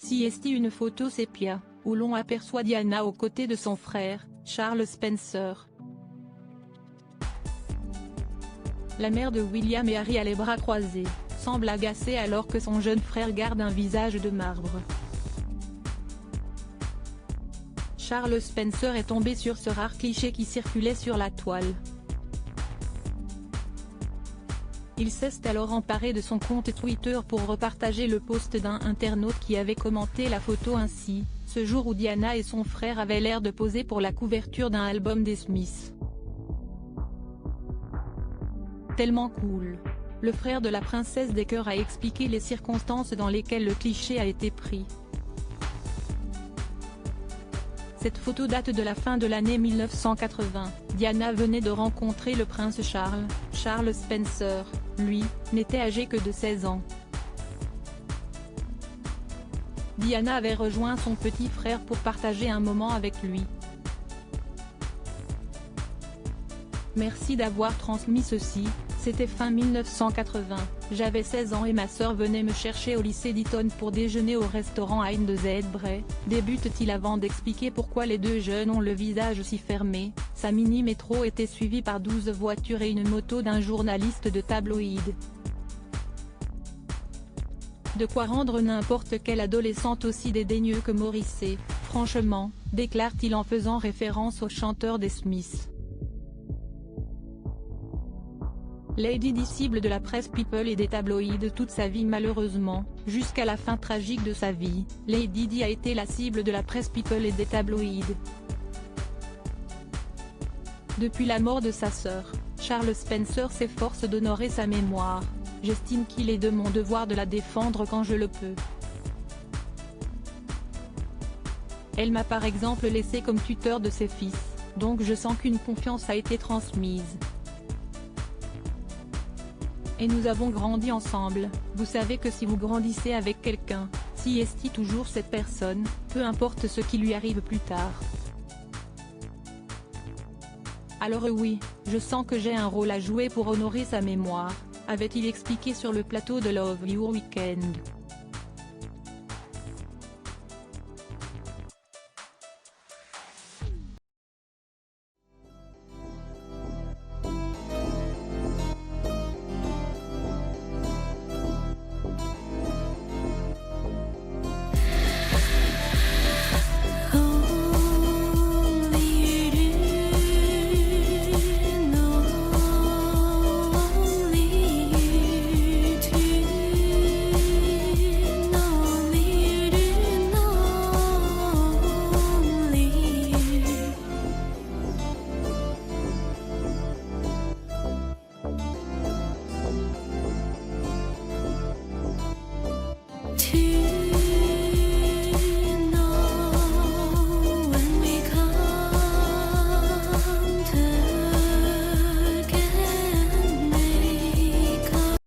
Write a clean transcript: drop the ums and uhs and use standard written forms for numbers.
Si est une photo sépia, où l'on aperçoit Diana aux côtés de son frère, Charles Spencer. La mère de William et Harry a les bras croisés, semble agacée alors que son jeune frère garde un visage de marbre. Charles Spencer est tombé sur ce rare cliché qui circulait sur la toile. Il s'est alors emparé de son compte Twitter pour repartager le post d'un internaute qui avait commenté la photo ainsi, ce jour où Diana et son frère avaient l'air de poser pour la couverture d'un album des Smiths. Tellement cool. Le frère de la princesse des chœurs a expliqué les circonstances dans lesquelles le cliché a été pris. Cette photo date de la fin de l'année 1980, Diana venait de rencontrer le prince Charles Spencer, lui, n'était âgé que de 16 ans. Diana avait rejoint son petit frère pour partager un moment avec lui. Merci d'avoir transmis ceci, c'était fin 1980, j'avais 16 ans et ma sœur venait me chercher au lycée d'Eton pour déjeuner au restaurant Hein de Zedbray, débute-t-il avant d'expliquer pourquoi les deux jeunes ont le visage si fermé. Sa mini-métro était suivie par 12 voitures et une moto d'un journaliste de tabloïd. De quoi rendre n'importe quelle adolescente aussi dédaigneux que Morrissey, franchement, déclare-t-il en faisant référence au chanteur des Smiths. Lady Di, cible de la presse People et des tabloïds toute sa vie malheureusement, jusqu'à la fin tragique de sa vie, Lady Di a été la cible de la presse People et des tabloïds. Depuis la mort de sa sœur, Charles Spencer s'efforce d'honorer sa mémoire. J'estime qu'il est de mon devoir de la défendre quand je le peux. Elle m'a par exemple laissé comme tuteur de ses fils, donc je sens qu'une confiance a été transmise. Et nous avons grandi ensemble, vous savez que si vous grandissez avec quelqu'un, si est toujours cette personne, peu importe ce qui lui arrive plus tard. Alors oui, je sens que j'ai un rôle à jouer pour honorer sa mémoire, avait-il expliqué sur le plateau de Love Your Weekend.